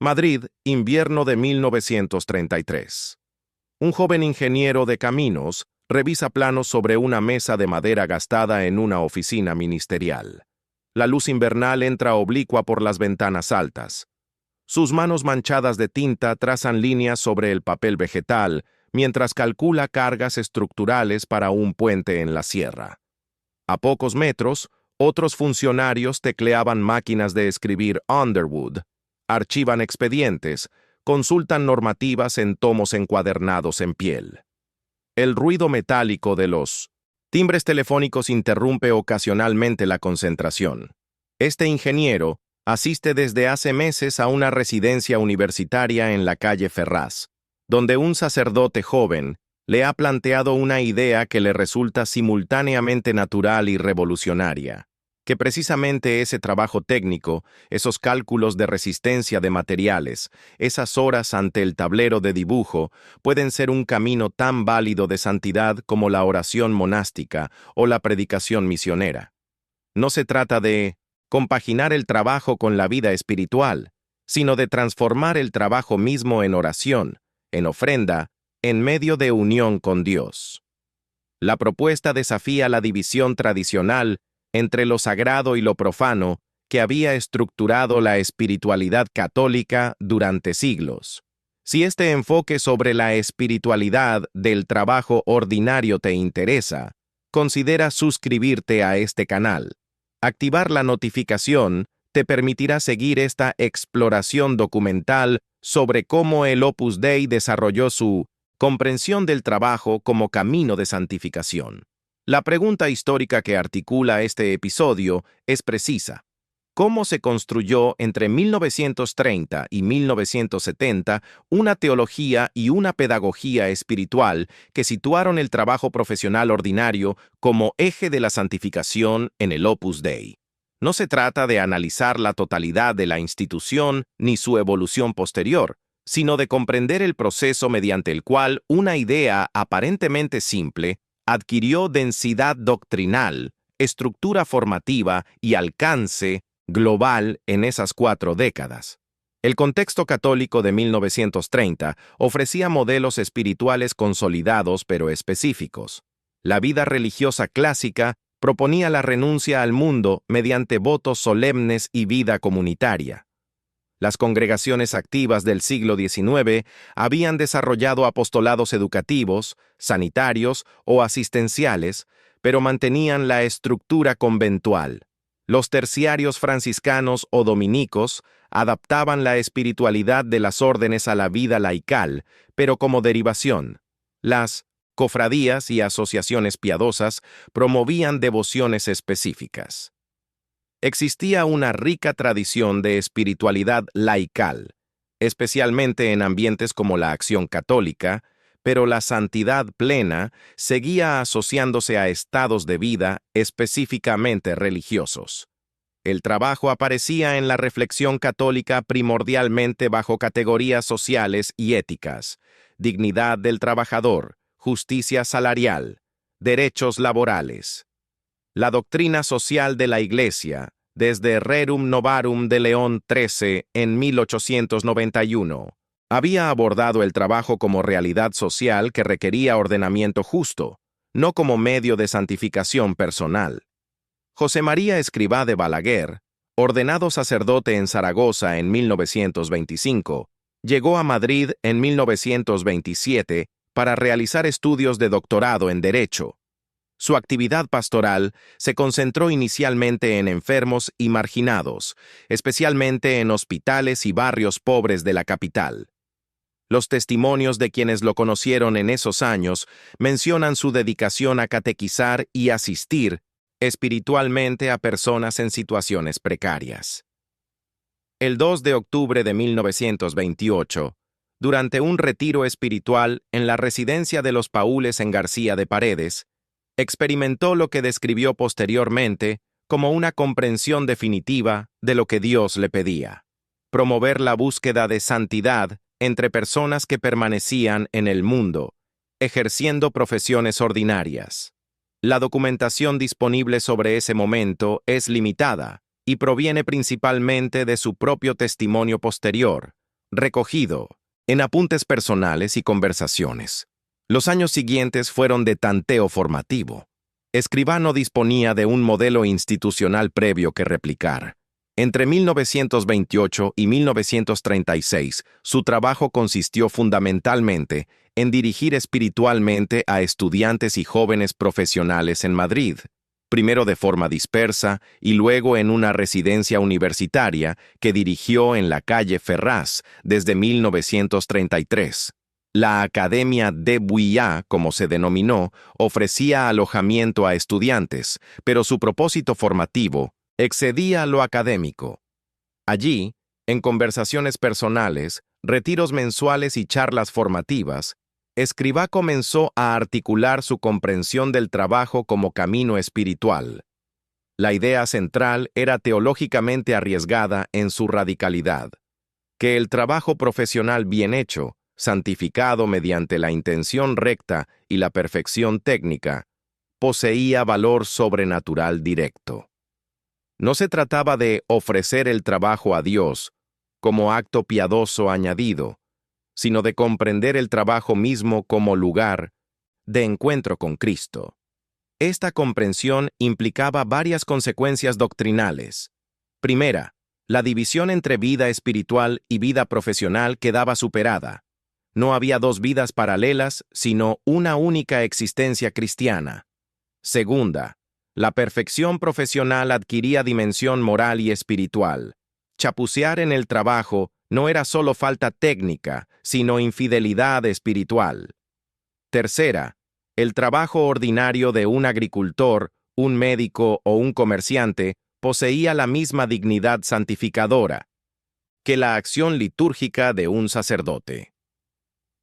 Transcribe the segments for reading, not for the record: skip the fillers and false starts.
Madrid, invierno de 1933. Un joven ingeniero de caminos revisa planos sobre una mesa de madera gastada en una oficina ministerial. La luz invernal entra oblicua por las ventanas altas. Sus manos manchadas de tinta trazan líneas sobre el papel vegetal mientras calcula cargas estructurales para un puente en la sierra. A pocos metros, otros funcionarios tecleaban máquinas de escribir Underwood, archivan expedientes, consultan normativas en tomos encuadernados en piel. El ruido metálico de los timbres telefónicos interrumpe ocasionalmente la concentración. Este ingeniero asiste desde hace meses a una residencia universitaria en la calle Ferraz, donde un sacerdote joven le ha planteado una idea que le resulta simultáneamente natural y revolucionaria, que precisamente ese trabajo técnico, esos cálculos de resistencia de materiales, esas horas ante el tablero de dibujo, pueden ser un camino tan válido de santidad como la oración monástica o la predicación misionera. No se trata de compaginar el trabajo con la vida espiritual, sino de transformar el trabajo mismo en oración, en ofrenda, en medio de unión con Dios. La propuesta desafía la división tradicional entre lo sagrado y lo profano que había estructurado la espiritualidad católica durante siglos. Si este enfoque sobre la espiritualidad del trabajo ordinario te interesa, considera suscribirte a este canal. Activar la notificación te permitirá seguir esta exploración documental sobre cómo el Opus Dei desarrolló su comprensión del trabajo como camino de santificación. La pregunta histórica que articula este episodio es precisa. ¿Cómo se construyó entre 1930 y 1970 una teología y una pedagogía espiritual que situaron el trabajo profesional ordinario como eje de la santificación en el Opus Dei? No se trata de analizar la totalidad de la institución ni su evolución posterior, sino de comprender el proceso mediante el cual una idea aparentemente simple adquirió densidad doctrinal, estructura formativa y alcance global en esas 4 décadas. El contexto católico de 1930 ofrecía modelos espirituales consolidados pero específicos. La vida religiosa clásica proponía la renuncia al mundo mediante votos solemnes y vida comunitaria. Las congregaciones activas del siglo XIX habían desarrollado apostolados educativos, sanitarios o asistenciales, pero mantenían la estructura conventual. Los terciarios franciscanos o dominicos adaptaban la espiritualidad de las órdenes a la vida laical, pero como derivación. Las cofradías y asociaciones piadosas promovían devociones específicas. Existía una rica tradición de espiritualidad laical, especialmente en ambientes como la Acción Católica, pero la santidad plena seguía asociándose a estados de vida específicamente religiosos. El trabajo aparecía en la reflexión católica primordialmente bajo categorías sociales y éticas: dignidad del trabajador, justicia salarial, derechos laborales. La doctrina social de la Iglesia, desde Rerum Novarum de León XIII en 1891, había abordado el trabajo como realidad social que requería ordenamiento justo, no como medio de santificación personal. José María Escrivá de Balaguer, ordenado sacerdote en Zaragoza en 1925, llegó a Madrid en 1927 para realizar estudios de doctorado en Derecho. Su actividad pastoral se concentró inicialmente en enfermos y marginados, especialmente en hospitales y barrios pobres de la capital. Los testimonios de quienes lo conocieron en esos años mencionan su dedicación a catequizar y asistir espiritualmente a personas en situaciones precarias. El 2 de octubre de 1928, durante un retiro espiritual en la residencia de los Paules en García de Paredes, experimentó lo que describió posteriormente como una comprensión definitiva de lo que Dios le pedía: promover la búsqueda de santidad entre personas que permanecían en el mundo, ejerciendo profesiones ordinarias. La documentación disponible sobre ese momento es limitada y proviene principalmente de su propio testimonio posterior, recogido en apuntes personales y conversaciones. Los años siguientes fueron de tanteo formativo. Escrivá no disponía de un modelo institucional previo que replicar. Entre 1928 y 1936, su trabajo consistió fundamentalmente en dirigir espiritualmente a estudiantes y jóvenes profesionales en Madrid, primero de forma dispersa y luego en una residencia universitaria que dirigió en la calle Ferraz desde 1933. La Academia de Buillá, como se denominó, ofrecía alojamiento a estudiantes, pero su propósito formativo excedía lo académico. Allí, en conversaciones personales, retiros mensuales y charlas formativas, Escrivá comenzó a articular su comprensión del trabajo como camino espiritual. La idea central era teológicamente arriesgada en su radicalidad, que el trabajo profesional bien hecho, santificado mediante la intención recta y la perfección técnica, poseía valor sobrenatural directo. No se trataba de ofrecer el trabajo a Dios como acto piadoso añadido, sino de comprender el trabajo mismo como lugar de encuentro con Cristo. Esta comprensión implicaba varias consecuencias doctrinales. Primera, la división entre vida espiritual y vida profesional quedaba superada. No había dos vidas paralelas, sino una única existencia cristiana. Segunda, la perfección profesional adquiría dimensión moral y espiritual. Chapucear en el trabajo no era solo falta técnica, sino infidelidad espiritual. Tercera, el trabajo ordinario de un agricultor, un médico o un comerciante poseía la misma dignidad santificadora que la acción litúrgica de un sacerdote.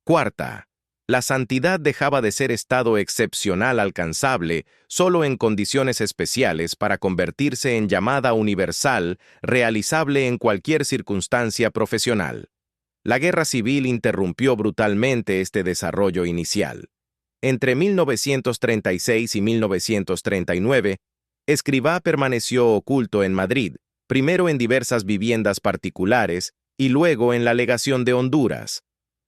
Cuarta, la santidad dejaba de ser estado excepcional alcanzable solo en condiciones especiales para convertirse en llamada universal realizable en cualquier circunstancia profesional. La guerra civil interrumpió brutalmente este desarrollo inicial. Entre 1936 y 1939, Escrivá permaneció oculto en Madrid, primero en diversas viviendas particulares y luego en la legación de Honduras.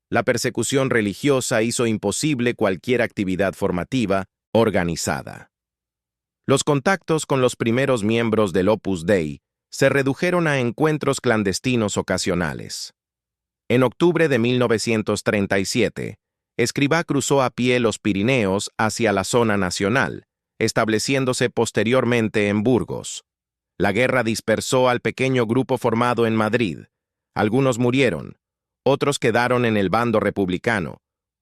La persecución religiosa hizo imposible cualquier actividad formativa organizada. Los contactos con los primeros miembros del Opus Dei se redujeron a encuentros clandestinos ocasionales. En octubre de 1937, Escrivá cruzó a pie los Pirineos hacia la zona nacional, estableciéndose posteriormente en Burgos. La guerra dispersó al pequeño grupo formado en Madrid. Algunos murieron. Otros quedaron en el bando republicano,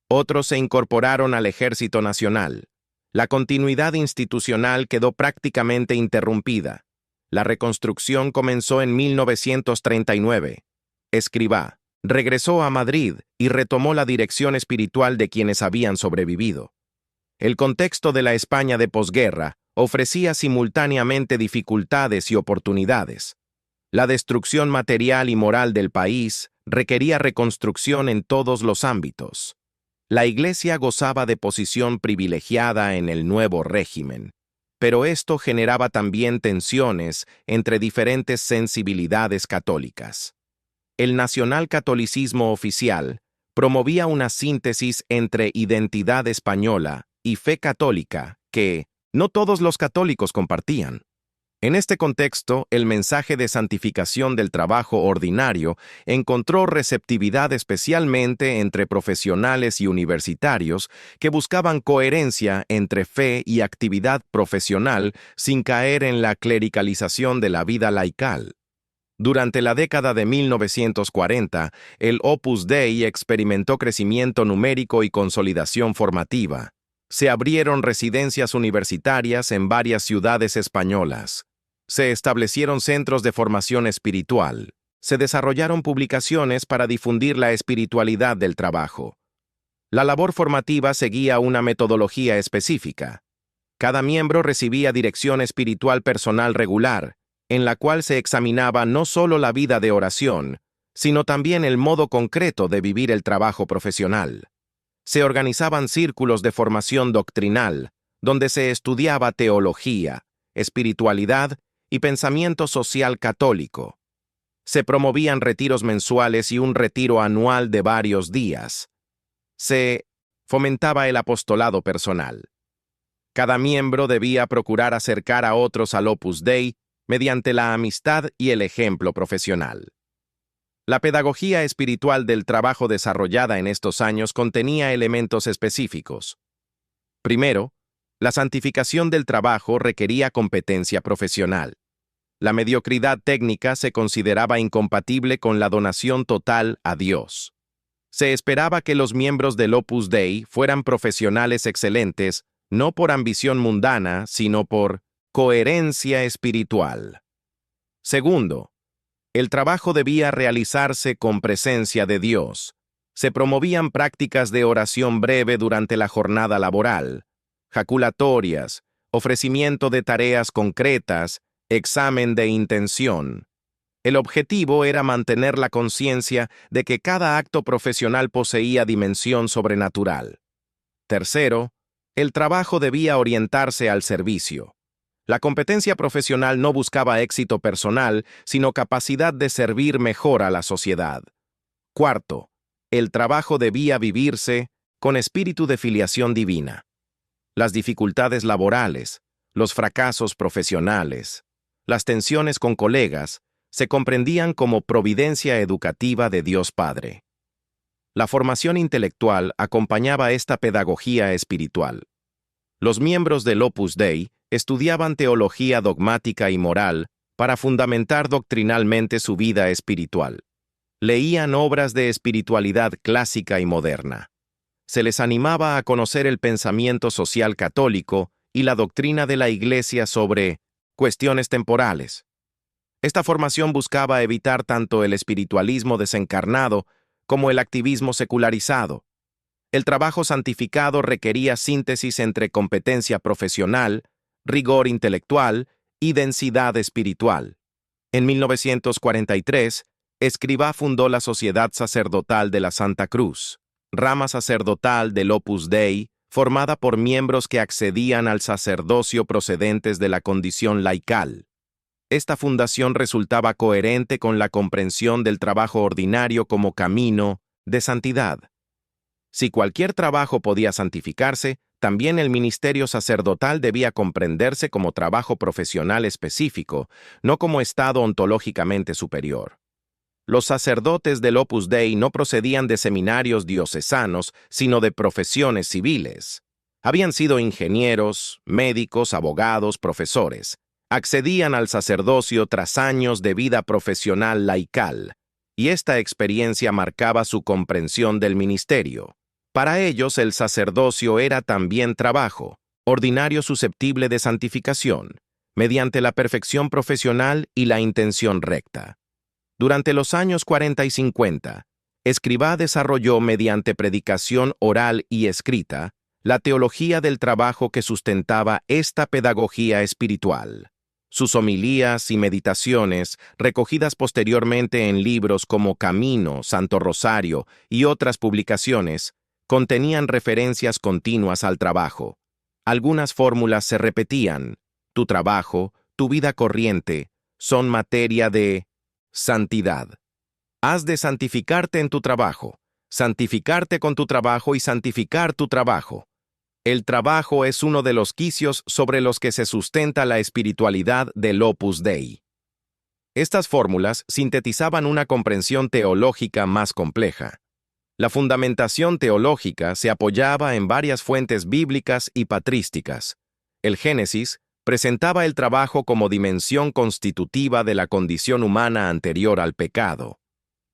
otros se incorporaron al Ejército Nacional. La continuidad institucional quedó prácticamente interrumpida. La reconstrucción comenzó en 1939. Escrivá regresó a Madrid y retomó la dirección espiritual de quienes habían sobrevivido. El contexto de la España de posguerra ofrecía simultáneamente dificultades y oportunidades. La destrucción material y moral del país requería reconstrucción en todos los ámbitos. La Iglesia gozaba de posición privilegiada en el nuevo régimen, pero esto generaba también tensiones entre diferentes sensibilidades católicas. El nacionalcatolicismo oficial promovía una síntesis entre identidad española y fe católica que no todos los católicos compartían. En este contexto, el mensaje de santificación del trabajo ordinario encontró receptividad especialmente entre profesionales y universitarios que buscaban coherencia entre fe y actividad profesional sin caer en la clericalización de la vida laical. Durante la década de 1940, el Opus Dei experimentó crecimiento numérico y consolidación formativa. Se abrieron residencias universitarias en varias ciudades españolas. Se establecieron centros de formación espiritual. Se desarrollaron publicaciones para difundir la espiritualidad del trabajo. La labor formativa seguía una metodología específica. Cada miembro recibía dirección espiritual personal regular, en la cual se examinaba no solo la vida de oración, sino también el modo concreto de vivir el trabajo profesional. Se organizaban círculos de formación doctrinal, donde se estudiaba teología, espiritualidad y pensamiento social católico. Se promovían retiros mensuales y un retiro anual de varios días. Se fomentaba el apostolado personal. Cada miembro debía procurar acercar a otros al Opus Dei mediante la amistad y el ejemplo profesional. La pedagogía espiritual del trabajo desarrollada en estos años contenía elementos específicos. Primero, la santificación del trabajo requería competencia profesional. La mediocridad técnica se consideraba incompatible con la donación total a Dios. Se esperaba que los miembros del Opus Dei fueran profesionales excelentes, no por ambición mundana, sino por coherencia espiritual. Segundo, el trabajo debía realizarse con presencia de Dios. Se promovían prácticas de oración breve durante la jornada laboral, jaculatorias, ofrecimiento de tareas concretas, examen de intención. El objetivo era mantener la conciencia de que cada acto profesional poseía dimensión sobrenatural. Tercero, el trabajo debía orientarse al servicio. La competencia profesional no buscaba éxito personal, sino capacidad de servir mejor a la sociedad. Cuarto, el trabajo debía vivirse con espíritu de filiación divina. Las dificultades laborales, los fracasos profesionales, las tensiones con colegas, se comprendían como providencia educativa de Dios Padre. La formación intelectual acompañaba esta pedagogía espiritual. Los miembros del Opus Dei estudiaban teología dogmática y moral para fundamentar doctrinalmente su vida espiritual. Leían obras de espiritualidad clásica y moderna. Se les animaba a conocer el pensamiento social católico y la doctrina de la Iglesia sobre cuestiones temporales. Esta formación buscaba evitar tanto el espiritualismo desencarnado como el activismo secularizado. El trabajo santificado requería síntesis entre competencia profesional, rigor intelectual y densidad espiritual. En 1943, Escrivá fundó la Sociedad Sacerdotal de la Santa Cruz, rama sacerdotal del Opus Dei, formada por miembros que accedían al sacerdocio procedentes de la condición laical. Esta fundación resultaba coherente con la comprensión del trabajo ordinario como camino de santidad. Si cualquier trabajo podía santificarse, también el ministerio sacerdotal debía comprenderse como trabajo profesional específico, no como estado ontológicamente superior. Los sacerdotes del Opus Dei no procedían de seminarios diocesanos, sino de profesiones civiles. Habían sido ingenieros, médicos, abogados, profesores. Accedían al sacerdocio tras años de vida profesional laical, y esta experiencia marcaba su comprensión del ministerio. Para ellos el sacerdocio era también trabajo, ordinario susceptible de santificación, mediante la perfección profesional y la intención recta. Durante los años 40 y 50, Escrivá desarrolló mediante predicación oral y escrita la teología del trabajo que sustentaba esta pedagogía espiritual. Sus homilías y meditaciones, recogidas posteriormente en libros como Camino, Santo Rosario y otras publicaciones, contenían referencias continuas al trabajo. Algunas fórmulas se repetían: tu trabajo, tu vida corriente, son materia de santidad. Has de santificarte en tu trabajo, santificarte con tu trabajo y santificar tu trabajo. El trabajo es uno de los quicios sobre los que se sustenta la espiritualidad del Opus Dei. Estas fórmulas sintetizaban una comprensión teológica más compleja. La fundamentación teológica se apoyaba en varias fuentes bíblicas y patrísticas. El Génesis presentaba el trabajo como dimensión constitutiva de la condición humana anterior al pecado.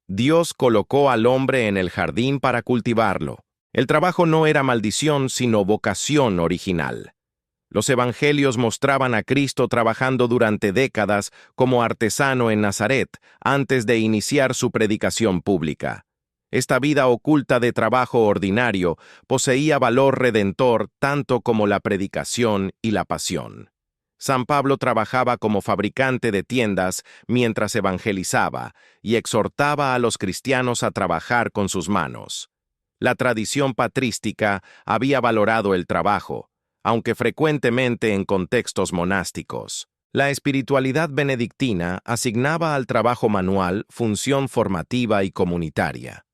Dios colocó al hombre en el jardín para cultivarlo. El trabajo no era maldición, sino vocación original. Los evangelios mostraban a Cristo trabajando durante décadas como artesano en Nazaret, antes de iniciar su predicación pública. Esta vida oculta de trabajo ordinario poseía valor redentor tanto como la predicación y la pasión. San Pablo trabajaba como fabricante de tiendas mientras evangelizaba y exhortaba a los cristianos a trabajar con sus manos. La tradición patrística había valorado el trabajo, aunque frecuentemente en contextos monásticos. La espiritualidad benedictina asignaba al trabajo manual función formativa y comunitaria,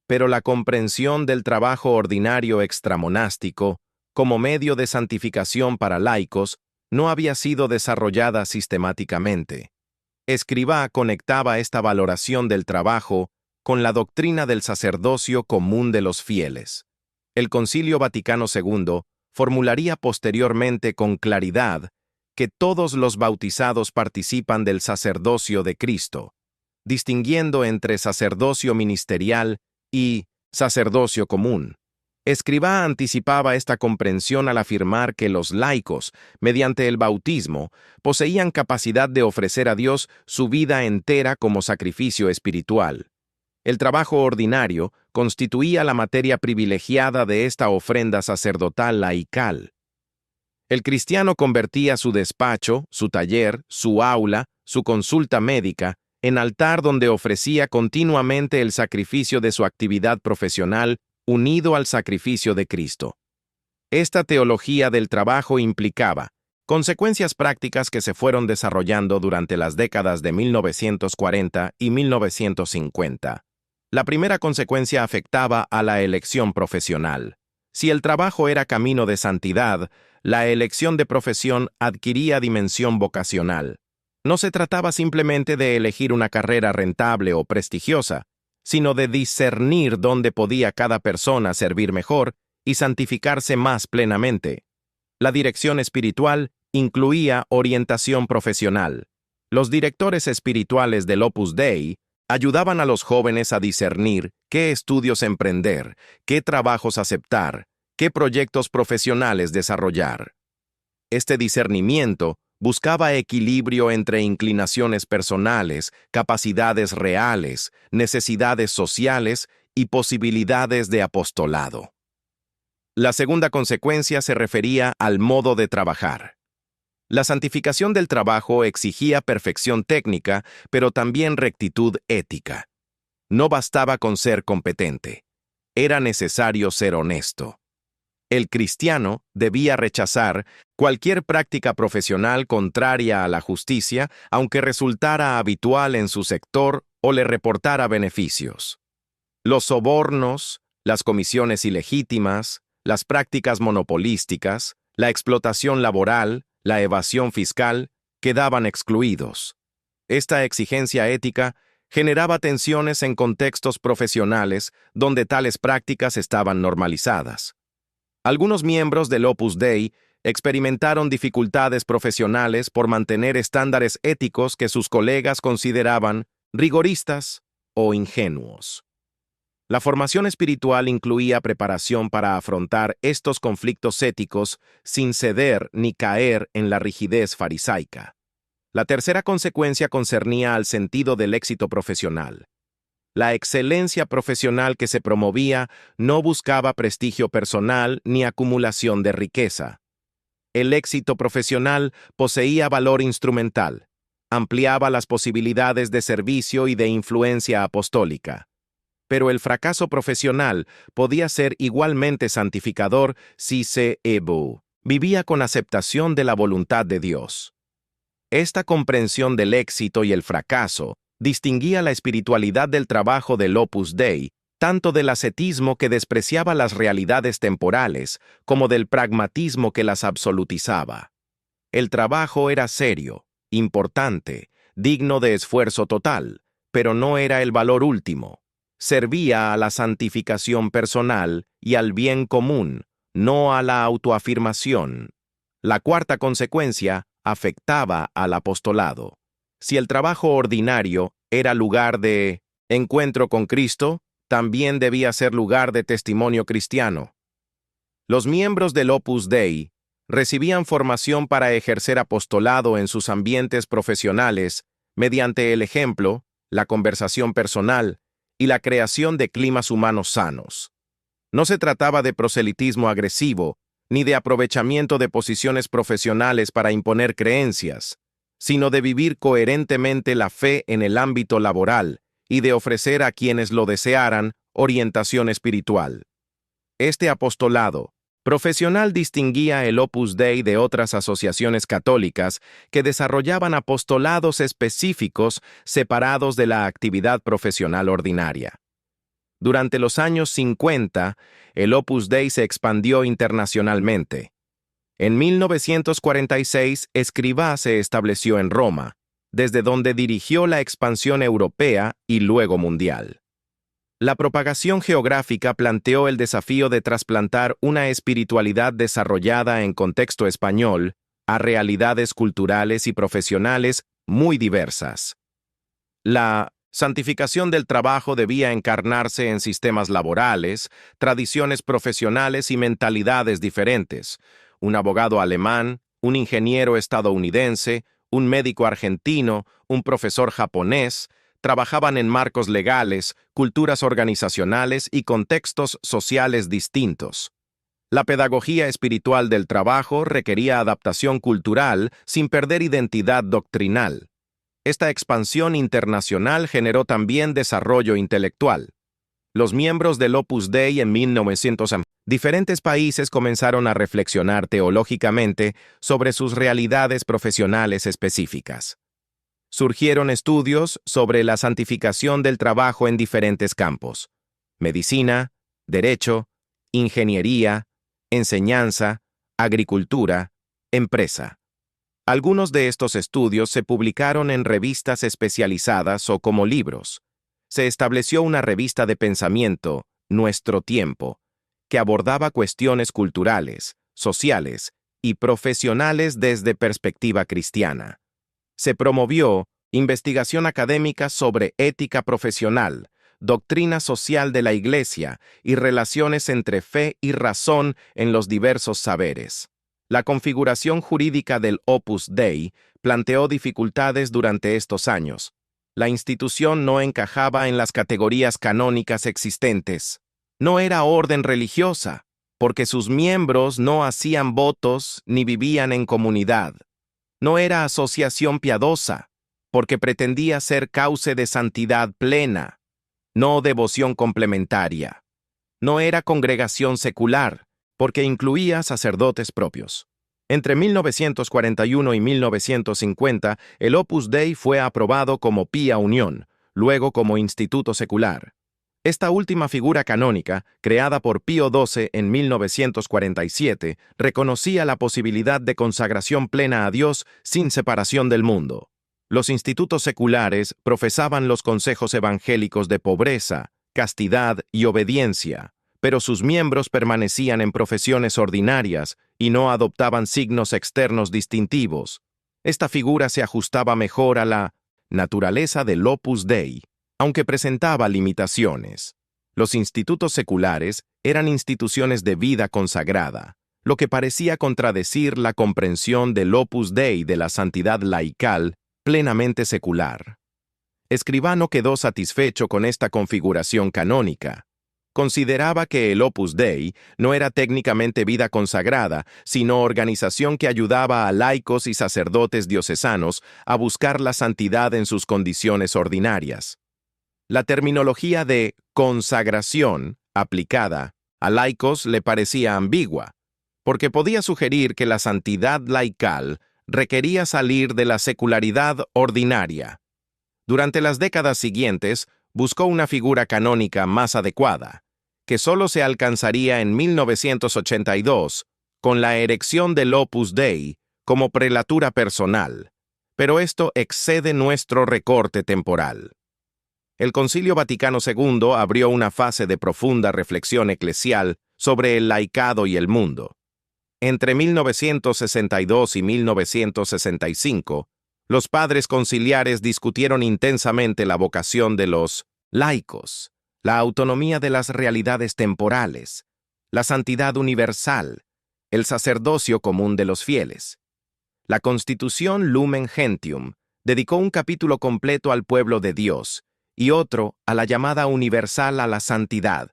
pero la comprensión del trabajo ordinario extramonástico como medio de santificación para laicos no había sido desarrollada sistemáticamente. Escrivá conectaba esta valoración del trabajo con la doctrina del sacerdocio común de los fieles. El Concilio Vaticano II formularía posteriormente con claridad que todos los bautizados participan del sacerdocio de Cristo, distinguiendo entre sacerdocio ministerial y sacerdocio común. Escrivá anticipaba esta comprensión al afirmar que los laicos, mediante el bautismo, poseían capacidad de ofrecer a Dios su vida entera como sacrificio espiritual. El trabajo ordinario constituía la materia privilegiada de esta ofrenda sacerdotal laical. El cristiano convertía su despacho, su taller, su aula, su consulta médica, en altar donde ofrecía continuamente el sacrificio de su actividad profesional unido al sacrificio de Cristo. Esta teología del trabajo implicaba consecuencias prácticas que se fueron desarrollando durante las décadas de 1940 y 1950. La primera consecuencia afectaba a la elección profesional. Si el trabajo era camino de santidad, la elección de profesión adquiría dimensión vocacional. No se trataba simplemente de elegir una carrera rentable o prestigiosa, sino de discernir dónde podía cada persona servir mejor y santificarse más plenamente. La dirección espiritual incluía orientación profesional. Los directores espirituales del Opus Dei ayudaban a los jóvenes a discernir qué estudios emprender, qué trabajos aceptar, qué proyectos profesionales desarrollar. Este discernimiento buscaba equilibrio entre inclinaciones personales, capacidades reales, necesidades sociales y posibilidades de apostolado. La segunda consecuencia se refería al modo de trabajar. La santificación del trabajo exigía perfección técnica, pero también rectitud ética. No bastaba con ser competente. Era necesario ser honesto. El cristiano debía rechazar cualquier práctica profesional contraria a la justicia, aunque resultara habitual en su sector o le reportara beneficios. Los sobornos, las comisiones ilegítimas, las prácticas monopolísticas, la explotación laboral, la evasión fiscal, quedaban excluidos. Esta exigencia ética generaba tensiones en contextos profesionales donde tales prácticas estaban normalizadas. Algunos miembros del Opus Dei experimentaron dificultades profesionales por mantener estándares éticos que sus colegas consideraban rigoristas o ingenuos. La formación espiritual incluía preparación para afrontar estos conflictos éticos sin ceder ni caer en la rigidez farisaica. La tercera consecuencia concernía al sentido del éxito profesional. La excelencia profesional que se promovía no buscaba prestigio personal ni acumulación de riqueza. El éxito profesional poseía valor instrumental, ampliaba las posibilidades de servicio y de influencia apostólica. Pero el fracaso profesional podía ser igualmente santificador si se vivía con aceptación de la voluntad de Dios. Esta comprensión del éxito y el fracaso distinguía la espiritualidad del trabajo del Opus Dei, tanto del ascetismo que despreciaba las realidades temporales, como del pragmatismo que las absolutizaba. El trabajo era serio, importante, digno de esfuerzo total, pero no era el valor último. Servía a la santificación personal y al bien común, no a la autoafirmación. La cuarta consecuencia afectaba al apostolado. Si el trabajo ordinario era lugar de encuentro con Cristo, también debía ser lugar de testimonio cristiano. Los miembros del Opus Dei recibían formación para ejercer apostolado en sus ambientes profesionales mediante el ejemplo, la conversación personal y la creación de climas humanos sanos. No se trataba de proselitismo agresivo, ni de aprovechamiento de posiciones profesionales para imponer creencias, sino de vivir coherentemente la fe en el ámbito laboral y de ofrecer a quienes lo desearan orientación espiritual. Este apostolado, Profesional distinguía el Opus Dei de otras asociaciones católicas que desarrollaban apostolados específicos separados de la actividad profesional ordinaria. Durante los años 50, el Opus Dei se expandió internacionalmente. En 1946, Escrivá se estableció en Roma, desde donde dirigió la expansión europea y luego mundial. La propagación geográfica planteó el desafío de trasplantar una espiritualidad desarrollada en contexto español a realidades culturales y profesionales muy diversas. La santificación del trabajo debía encarnarse en sistemas laborales, tradiciones profesionales y mentalidades diferentes. Un abogado alemán, un ingeniero estadounidense, un médico argentino, un profesor japonés, trabajaban en marcos legales, culturas organizacionales y contextos sociales distintos. La pedagogía espiritual del trabajo requería adaptación cultural sin perder identidad doctrinal. Esta expansión internacional generó también desarrollo intelectual. Los miembros del Opus Dei en 1900 diferentes países comenzaron a reflexionar teológicamente sobre sus realidades profesionales específicas. Surgieron estudios sobre la santificación del trabajo en diferentes campos: medicina, derecho, ingeniería, enseñanza, agricultura, empresa. Algunos de estos estudios se publicaron en revistas especializadas o como libros. Se estableció una revista de pensamiento, Nuestro Tiempo, que abordaba cuestiones culturales, sociales y profesionales desde perspectiva cristiana. Se promovió investigación académica sobre ética profesional, doctrina social de la Iglesia y relaciones entre fe y razón en los diversos saberes. La configuración jurídica del Opus Dei planteó dificultades durante estos años. La institución no encajaba en las categorías canónicas existentes. No era orden religiosa, porque sus miembros no hacían votos ni vivían en comunidad. No era asociación piadosa, porque pretendía ser cauce de santidad plena, no devoción complementaria. No era congregación secular, porque incluía sacerdotes propios. Entre 1941 y 1950, el Opus Dei fue aprobado como Pía Unión, luego como Instituto Secular. Esta última figura canónica, creada por Pío XII en 1947, reconocía la posibilidad de consagración plena a Dios sin separación del mundo. Los institutos seculares profesaban los consejos evangélicos de pobreza, castidad y obediencia, pero sus miembros permanecían en profesiones ordinarias y no adoptaban signos externos distintivos. Esta figura se ajustaba mejor a la naturaleza del Opus Dei, aunque presentaba limitaciones. Los institutos seculares eran instituciones de vida consagrada, lo que parecía contradecir la comprensión del Opus Dei de la santidad laical plenamente secular. Escrivá no quedó satisfecho con esta configuración canónica. Consideraba que el Opus Dei no era técnicamente vida consagrada, sino organización que ayudaba a laicos y sacerdotes diocesanos a buscar la santidad en sus condiciones ordinarias. La terminología de consagración, aplicada a laicos, le parecía ambigua, porque podía sugerir que la santidad laical requería salir de la secularidad ordinaria. Durante las décadas siguientes, buscó una figura canónica más adecuada, que solo se alcanzaría en 1982, con la erección del Opus Dei como prelatura personal, pero esto excede nuestro recorte temporal. El Concilio Vaticano II abrió una fase de profunda reflexión eclesial sobre el laicado y el mundo. Entre 1962 y 1965, los padres conciliares discutieron intensamente la vocación de los laicos, la autonomía de las realidades temporales, la santidad universal, el sacerdocio común de los fieles. La Constitución Lumen Gentium dedicó un capítulo completo al pueblo de Dios y otro a la llamada universal a la santidad.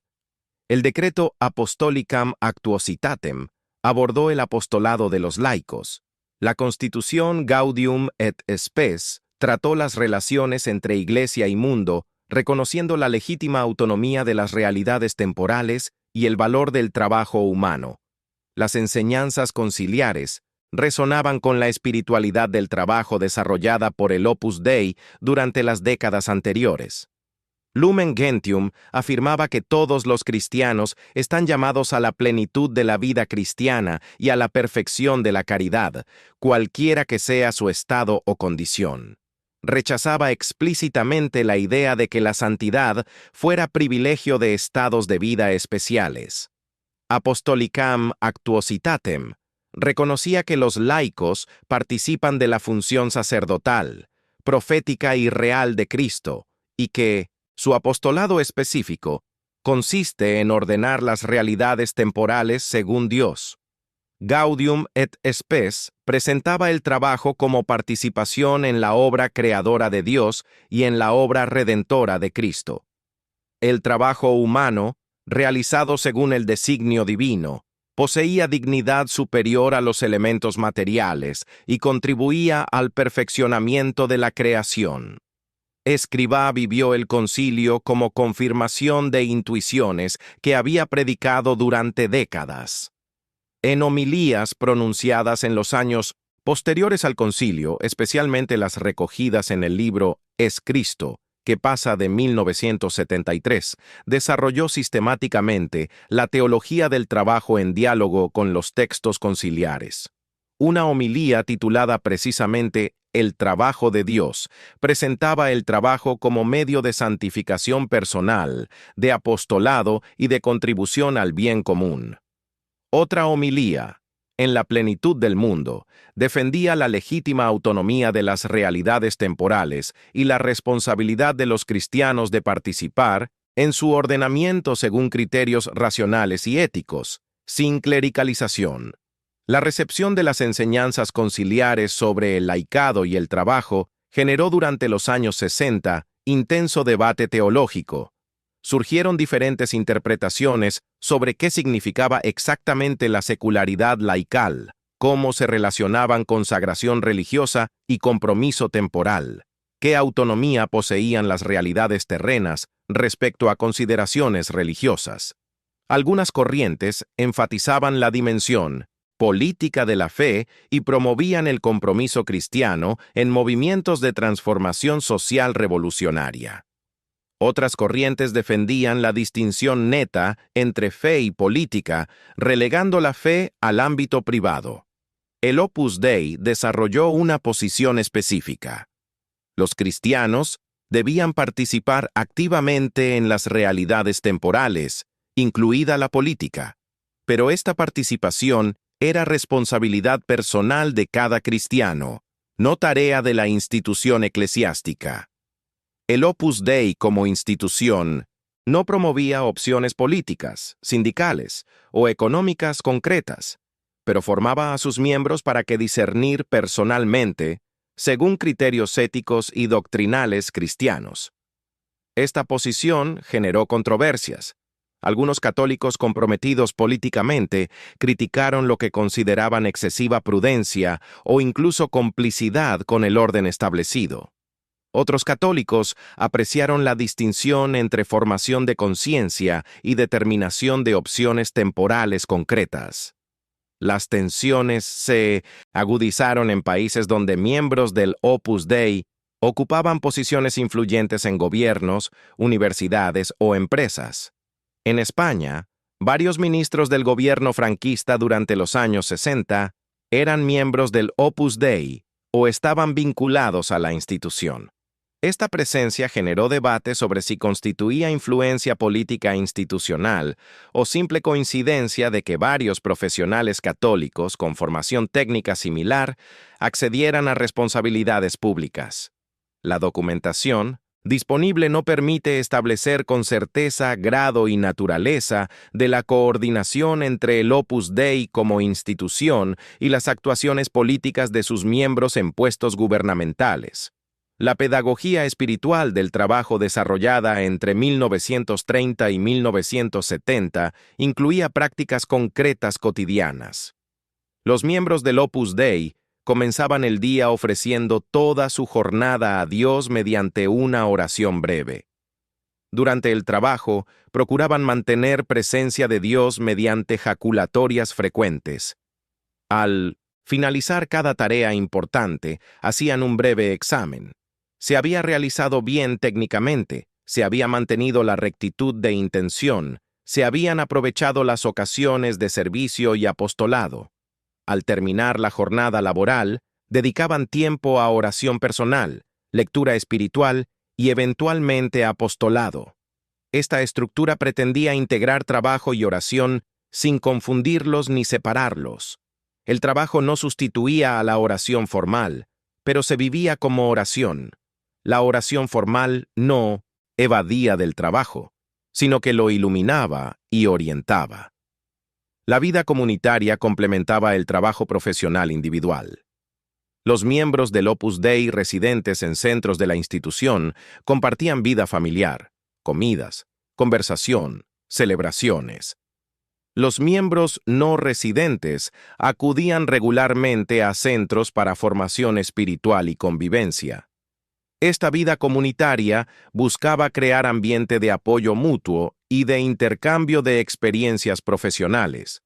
El decreto Apostolicam Actuositatem abordó el apostolado de los laicos. La Constitución Gaudium et Spes trató las relaciones entre Iglesia y mundo, reconociendo la legítima autonomía de las realidades temporales y el valor del trabajo humano. Las enseñanzas conciliares resonaban con la espiritualidad del trabajo desarrollada por el Opus Dei durante las décadas anteriores. Lumen Gentium afirmaba que todos los cristianos están llamados a la plenitud de la vida cristiana y a la perfección de la caridad, cualquiera que sea su estado o condición. Rechazaba explícitamente la idea de que la santidad fuera privilegio de estados de vida especiales. Apostolicam Actuositatem reconocía que los laicos participan de la función sacerdotal, profética y real de Cristo, y que su apostolado específico consiste en ordenar las realidades temporales según Dios. Gaudium et Spes presentaba el trabajo como participación en la obra creadora de Dios y en la obra redentora de Cristo. El trabajo humano, realizado según el designio divino, poseía dignidad superior a los elementos materiales y contribuía al perfeccionamiento de la creación. Escribá vivió el concilio como confirmación de intuiciones que había predicado durante décadas. En homilías pronunciadas en los años posteriores al concilio, especialmente las recogidas en el libro Es Cristo, que pasa de 1973, desarrolló sistemáticamente la teología del trabajo en diálogo con los textos conciliares. Una homilía titulada precisamente El trabajo de Dios presentaba el trabajo como medio de santificación personal, de apostolado y de contribución al bien común. Otra homilía, En la plenitud del mundo, defendía la legítima autonomía de las realidades temporales y la responsabilidad de los cristianos de participar en su ordenamiento según criterios racionales y éticos, sin clericalización. La recepción de las enseñanzas conciliares sobre el laicado y el trabajo generó durante los años 60 intenso debate teológico. Surgieron diferentes interpretaciones sobre qué significaba exactamente la secularidad laical, cómo se relacionaban consagración religiosa y compromiso temporal, qué autonomía poseían las realidades terrenas respecto a consideraciones religiosas. Algunas corrientes enfatizaban la dimensión política de la fe y promovían el compromiso cristiano en movimientos de transformación social revolucionaria. Otras corrientes defendían la distinción neta entre fe y política, relegando la fe al ámbito privado. El Opus Dei desarrolló una posición específica. Los cristianos debían participar activamente en las realidades temporales, incluida la política, pero esta participación era responsabilidad personal de cada cristiano, no tarea de la institución eclesiástica. El Opus Dei como institución no promovía opciones políticas, sindicales o económicas concretas, pero formaba a sus miembros para que discernir personalmente según criterios éticos y doctrinales cristianos. Esta posición generó controversias. Algunos católicos comprometidos políticamente criticaron lo que consideraban excesiva prudencia o incluso complicidad con el orden establecido. Otros católicos apreciaron la distinción entre formación de conciencia y determinación de opciones temporales concretas. Las tensiones se agudizaron en países donde miembros del Opus Dei ocupaban posiciones influyentes en gobiernos, universidades o empresas. En España, varios ministros del gobierno franquista durante los años 60 eran miembros del Opus Dei o estaban vinculados a la institución. Esta presencia generó debate sobre si constituía influencia política institucional o simple coincidencia de que varios profesionales católicos con formación técnica similar accedieran a responsabilidades públicas. La documentación disponible no permite establecer con certeza grado y naturaleza de la coordinación entre el Opus Dei como institución y las actuaciones políticas de sus miembros en puestos gubernamentales. La pedagogía espiritual del trabajo desarrollada entre 1930 y 1970 incluía prácticas concretas cotidianas. Los miembros del Opus Dei comenzaban el día ofreciendo toda su jornada a Dios mediante una oración breve. Durante el trabajo, procuraban mantener presencia de Dios mediante jaculatorias frecuentes. Al finalizar cada tarea importante, hacían un breve examen. Se había realizado bien técnicamente, se había mantenido la rectitud de intención, se habían aprovechado las ocasiones de servicio y apostolado. Al terminar la jornada laboral, dedicaban tiempo a oración personal, lectura espiritual y eventualmente apostolado. Esta estructura pretendía integrar trabajo y oración sin confundirlos ni separarlos. El trabajo no sustituía a la oración formal, pero se vivía como oración. La oración formal no evadía del trabajo, sino que lo iluminaba y orientaba. La vida comunitaria complementaba el trabajo profesional individual. Los miembros del Opus Dei residentes en centros de la institución compartían vida familiar, comidas, conversación, celebraciones. Los miembros no residentes acudían regularmente a centros para formación espiritual y convivencia. Esta vida comunitaria buscaba crear ambiente de apoyo mutuo y de intercambio de experiencias profesionales.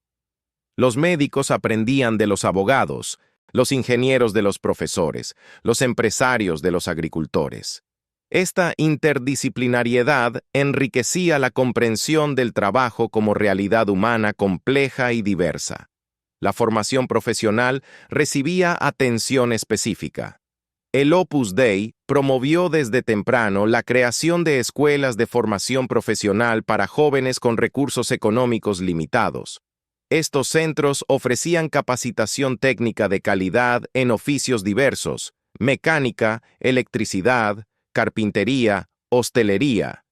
Los médicos aprendían de los abogados, los ingenieros de los profesores, los empresarios de los agricultores. Esta interdisciplinariedad enriquecía la comprensión del trabajo como realidad humana compleja y diversa. La formación profesional recibía atención específica. El Opus Dei promovió desde temprano la creación de escuelas de formación profesional para jóvenes con recursos económicos limitados. Estos centros ofrecían capacitación técnica de calidad en oficios diversos: mecánica, electricidad, carpintería, hostelería.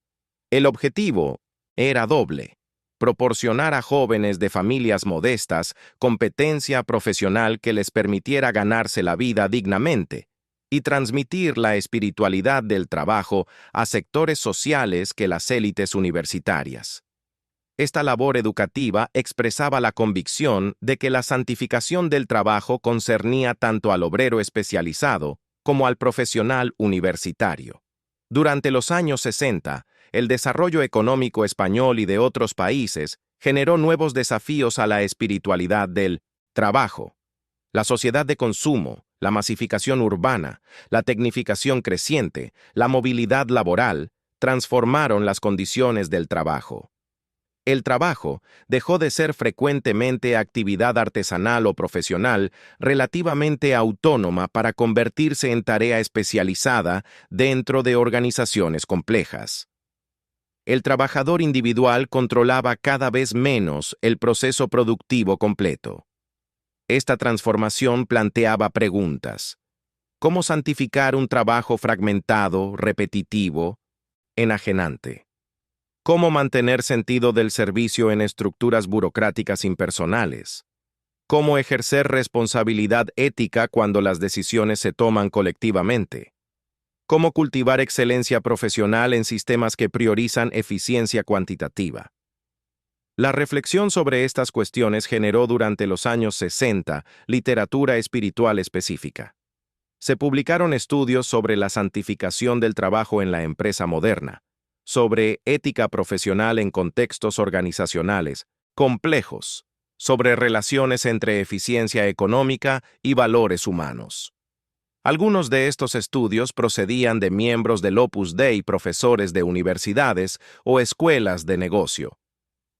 El objetivo era doble: proporcionar a jóvenes de familias modestas competencia profesional que les permitiera ganarse la vida dignamente, y transmitir la espiritualidad del trabajo a sectores sociales que las élites universitarias. Esta labor educativa expresaba la convicción de que la santificación del trabajo concernía tanto al obrero especializado como al profesional universitario. Durante los años 60, el desarrollo económico español y de otros países generó nuevos desafíos a la espiritualidad del trabajo. La sociedad de consumo, la masificación urbana, la tecnificación creciente, la movilidad laboral, transformaron las condiciones del trabajo. El trabajo dejó de ser frecuentemente actividad artesanal o profesional relativamente autónoma para convertirse en tarea especializada dentro de organizaciones complejas. El trabajador individual controlaba cada vez menos el proceso productivo completo. Esta transformación planteaba preguntas. ¿Cómo santificar un trabajo fragmentado, repetitivo, enajenante? ¿Cómo mantener sentido del servicio en estructuras burocráticas impersonales? ¿Cómo ejercer responsabilidad ética cuando las decisiones se toman colectivamente? ¿Cómo cultivar excelencia profesional en sistemas que priorizan eficiencia cuantitativa? La reflexión sobre estas cuestiones generó durante los años 60 literatura espiritual específica. Se publicaron estudios sobre la santificación del trabajo en la empresa moderna, sobre ética profesional en contextos organizacionales complejos, sobre relaciones entre eficiencia económica y valores humanos. Algunos de estos estudios procedían de miembros del Opus Dei, profesores de universidades o escuelas de negocio.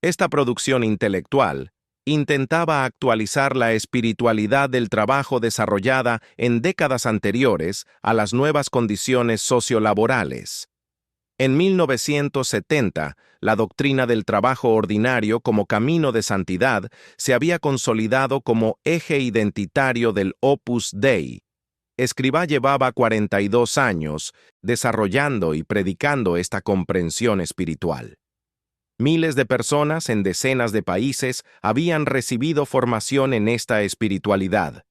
Esta producción intelectual intentaba actualizar la espiritualidad del trabajo desarrollada en décadas anteriores a las nuevas condiciones sociolaborales. En 1970, la doctrina del trabajo ordinario como camino de santidad se había consolidado como eje identitario del Opus Dei. Escrivá llevaba 42 años desarrollando y predicando esta comprensión espiritual. Miles de personas en decenas de países habían recibido formación en esta espiritualidad.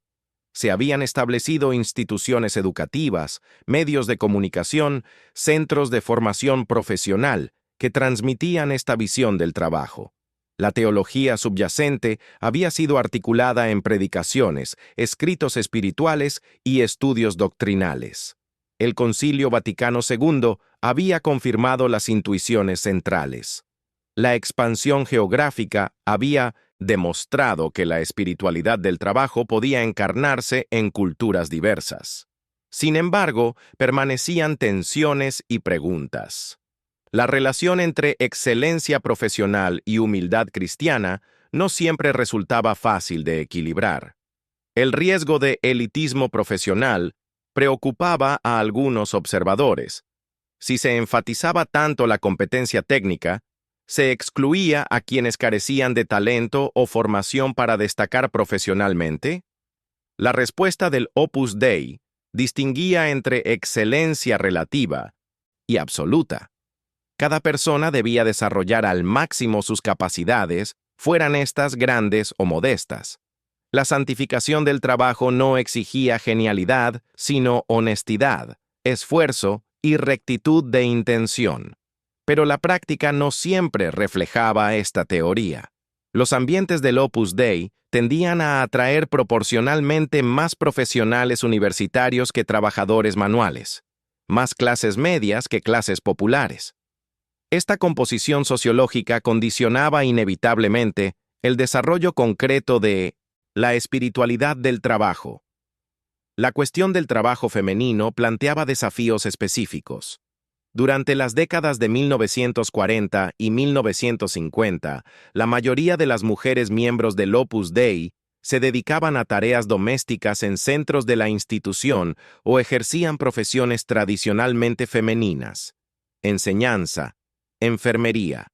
Se habían establecido instituciones educativas, medios de comunicación, centros de formación profesional que transmitían esta visión del trabajo. La teología subyacente había sido articulada en predicaciones, escritos espirituales y estudios doctrinales. El Concilio Vaticano II había confirmado las intuiciones centrales. La expansión geográfica había demostrado que la espiritualidad del trabajo podía encarnarse en culturas diversas. Sin embargo, permanecían tensiones y preguntas. La relación entre excelencia profesional y humildad cristiana no siempre resultaba fácil de equilibrar. El riesgo de elitismo profesional preocupaba a algunos observadores. Si se enfatizaba tanto la competencia técnica, se excluía a quienes carecían de talento o formación para destacar profesionalmente. La respuesta del Opus Dei distinguía entre excelencia relativa y absoluta. Cada persona debía desarrollar al máximo sus capacidades, fueran estas grandes o modestas. La santificación del trabajo no exigía genialidad, sino honestidad, esfuerzo y rectitud de intención. Pero la práctica no siempre reflejaba esta teoría. Los ambientes del Opus Dei tendían a atraer proporcionalmente más profesionales universitarios que trabajadores manuales, más clases medias que clases populares. Esta composición sociológica condicionaba inevitablemente el desarrollo concreto de la espiritualidad del trabajo. La cuestión del trabajo femenino planteaba desafíos específicos. Durante las décadas de 1940 y 1950, la mayoría de las mujeres miembros del Opus Dei se dedicaban a tareas domésticas en centros de la institución o ejercían profesiones tradicionalmente femeninas: enseñanza, enfermería.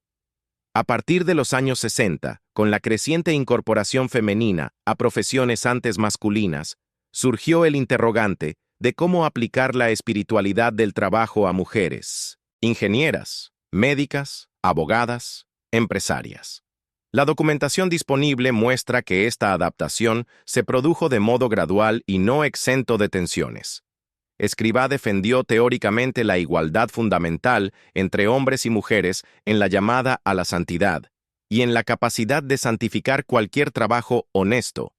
A partir de los años 60, con la creciente incorporación femenina a profesiones antes masculinas, surgió el interrogante de cómo aplicar la espiritualidad del trabajo a mujeres, ingenieras, médicas, abogadas, empresarias. La documentación disponible muestra que esta adaptación se produjo de modo gradual y no exento de tensiones. Escrivá defendió teóricamente la igualdad fundamental entre hombres y mujeres en la llamada a la santidad y en la capacidad de santificar cualquier trabajo honesto,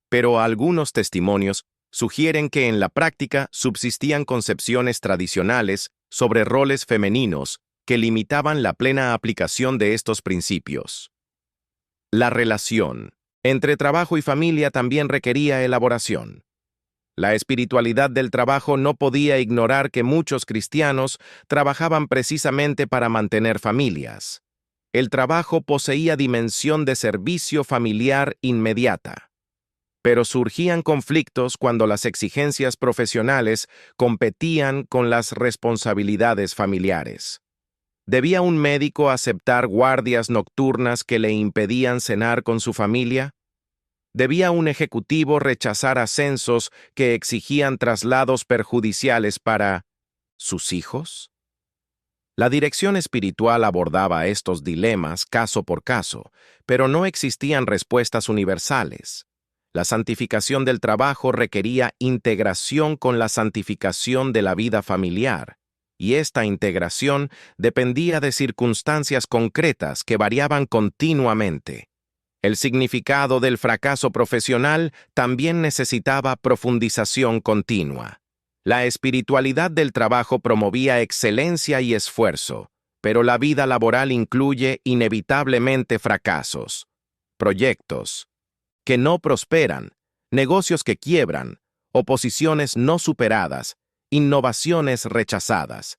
pero algunos testimonios sugieren que en la práctica subsistían concepciones tradicionales sobre roles femeninos que limitaban la plena aplicación de estos principios. La relación entre trabajo y familia también requería elaboración. La espiritualidad del trabajo no podía ignorar que muchos cristianos trabajaban precisamente para mantener familias. El trabajo poseía dimensión de servicio familiar inmediata. Pero surgían conflictos cuando las exigencias profesionales competían con las responsabilidades familiares. ¿Debía un médico aceptar guardias nocturnas que le impedían cenar con su familia? ¿Debía un ejecutivo rechazar ascensos que exigían traslados perjudiciales para sus hijos? La dirección espiritual abordaba estos dilemas caso por caso, pero no existían respuestas universales. La santificación del trabajo requería integración con la santificación de la vida familiar, y esta integración dependía de circunstancias concretas que variaban continuamente. El significado del fracaso profesional también necesitaba profundización continua. La espiritualidad del trabajo promovía excelencia y esfuerzo, pero la vida laboral incluye inevitablemente fracasos, proyectos que no prosperan, negocios que quiebran, oposiciones no superadas, innovaciones rechazadas.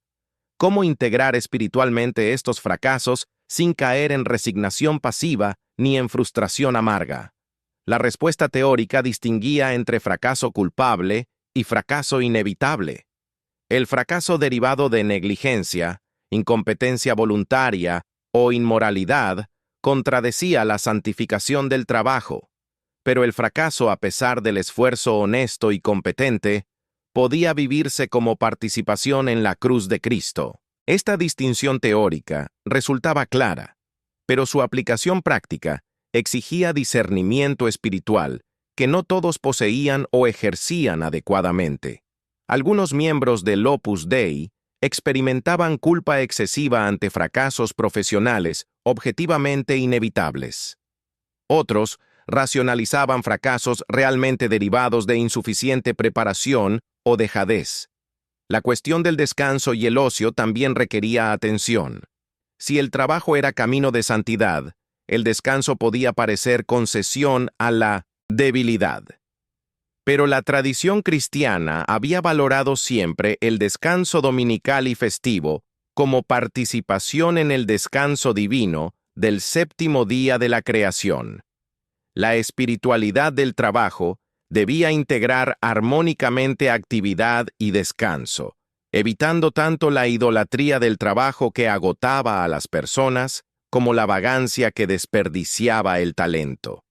¿Cómo integrar espiritualmente estos fracasos sin caer en resignación pasiva ni en frustración amarga? La respuesta teórica distinguía entre fracaso culpable y fracaso inevitable. El fracaso derivado de negligencia, incompetencia voluntaria o inmoralidad contradecía la santificación del trabajo, pero el fracaso, a pesar del esfuerzo honesto y competente, podía vivirse como participación en la cruz de Cristo. Esta distinción teórica resultaba clara, pero su aplicación práctica exigía discernimiento espiritual que no todos poseían o ejercían adecuadamente. Algunos miembros del Opus Dei experimentaban culpa excesiva ante fracasos profesionales objetivamente inevitables. Otros racionalizaban fracasos realmente derivados de insuficiente preparación o dejadez. La cuestión del descanso y el ocio también requería atención. Si el trabajo era camino de santidad, el descanso podía parecer concesión a la debilidad. Pero la tradición cristiana había valorado siempre el descanso dominical y festivo como participación en el descanso divino del séptimo día de la creación. La espiritualidad del trabajo debía integrar armónicamente actividad y descanso, evitando tanto la idolatría del trabajo que agotaba a las personas como la vagancia que desperdiciaba el talento.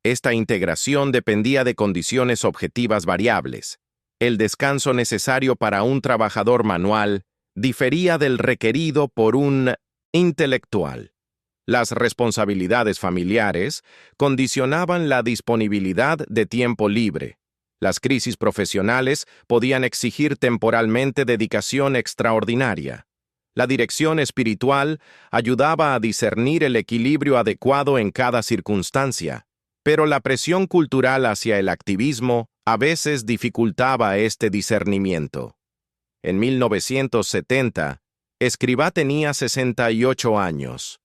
Esta integración dependía de condiciones objetivas variables. El descanso necesario para un trabajador manual difería del requerido por un intelectual. Las responsabilidades familiares condicionaban la disponibilidad de tiempo libre. Las crisis profesionales podían exigir temporalmente dedicación extraordinaria. La dirección espiritual ayudaba a discernir el equilibrio adecuado en cada circunstancia, pero la presión cultural hacia el activismo a veces dificultaba este discernimiento. En 1970, Escrivá tenía 68 años.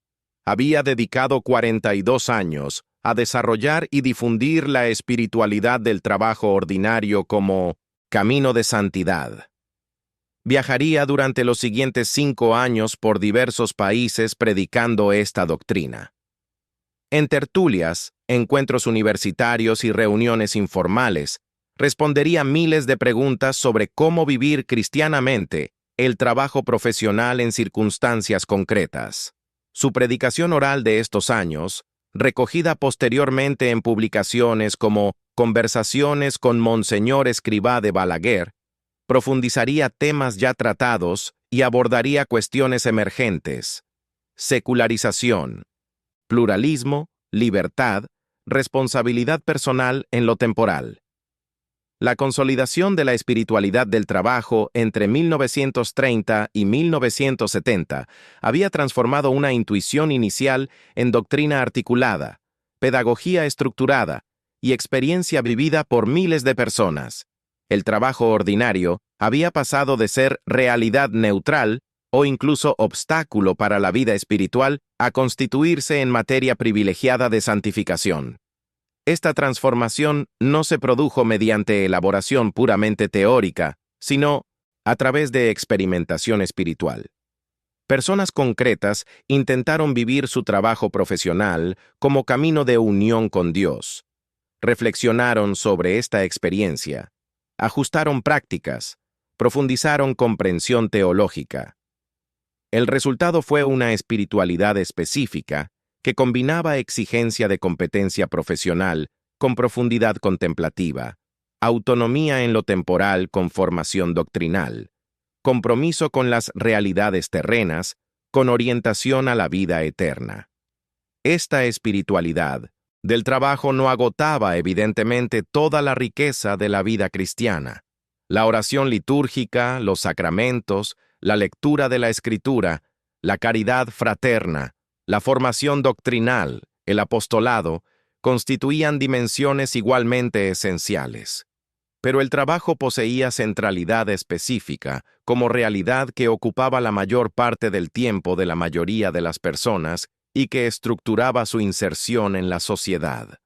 Había dedicado 42 años a desarrollar y difundir la espiritualidad del trabajo ordinario como camino de santidad. Viajaría durante los siguientes 5 años por diversos países predicando esta doctrina. En tertulias, encuentros universitarios y reuniones informales, respondería miles de preguntas sobre cómo vivir cristianamente el trabajo profesional en circunstancias concretas. Su predicación oral de estos años, recogida posteriormente en publicaciones como Conversaciones con Monseñor Escrivá de Balaguer, profundizaría temas ya tratados y abordaría cuestiones emergentes: secularización, pluralismo, libertad, responsabilidad personal en lo temporal. La consolidación de la espiritualidad del trabajo entre 1930 y 1970 había transformado una intuición inicial en doctrina articulada, pedagogía estructurada y experiencia vivida por miles de personas. El trabajo ordinario había pasado de ser realidad neutral o incluso obstáculo para la vida espiritual a constituirse en materia privilegiada de santificación. Esta transformación no se produjo mediante elaboración puramente teórica, sino a través de experimentación espiritual. Personas concretas intentaron vivir su trabajo profesional como camino de unión con Dios. Reflexionaron sobre esta experiencia, ajustaron prácticas, profundizaron comprensión teológica. El resultado fue una espiritualidad específica que combinaba exigencia de competencia profesional con profundidad contemplativa, autonomía en lo temporal con formación doctrinal, compromiso con las realidades terrenas con orientación a la vida eterna. Esta espiritualidad del trabajo no agotaba evidentemente toda la riqueza de la vida cristiana. La oración litúrgica, los sacramentos, la lectura de la Escritura, la caridad fraterna, la formación doctrinal, el apostolado, constituían dimensiones igualmente esenciales. Pero el trabajo poseía centralidad específica como realidad que ocupaba la mayor parte del tiempo de la mayoría de las personas y que estructuraba su inserción en la sociedad.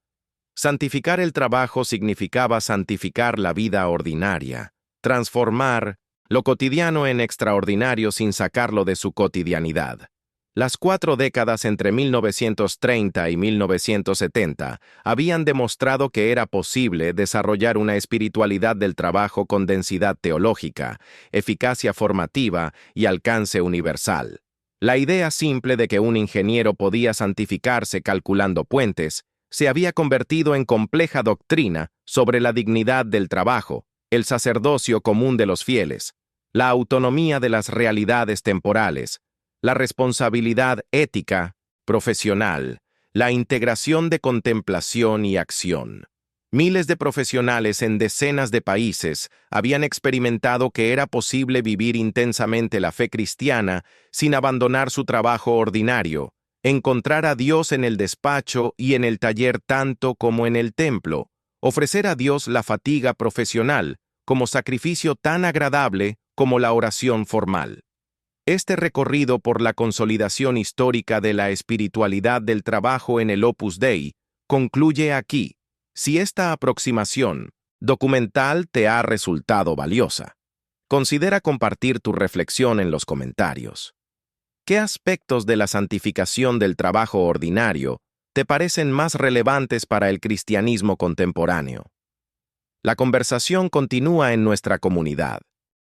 Santificar el trabajo significaba santificar la vida ordinaria, transformar lo cotidiano en extraordinario sin sacarlo de su cotidianidad. Las 4 décadas entre 1930 y 1970 habían demostrado que era posible desarrollar una espiritualidad del trabajo con densidad teológica, eficacia formativa y alcance universal. La idea simple de que un ingeniero podía santificarse calculando puentes se había convertido en compleja doctrina sobre la dignidad del trabajo, el sacerdocio común de los fieles, la autonomía de las realidades temporales, la responsabilidad ética, profesional, la integración de contemplación y acción. Miles de profesionales en decenas de países habían experimentado que era posible vivir intensamente la fe cristiana sin abandonar su trabajo ordinario, encontrar a Dios en el despacho y en el taller tanto como en el templo, ofrecer a Dios la fatiga profesional como sacrificio tan agradable como la oración formal. Este recorrido por la consolidación histórica de la espiritualidad del trabajo en el Opus Dei concluye aquí. Si esta aproximación documental te ha resultado valiosa, considera compartir tu reflexión en los comentarios. ¿Qué aspectos de la santificación del trabajo ordinario te parecen más relevantes para el cristianismo contemporáneo? La conversación continúa en nuestra comunidad.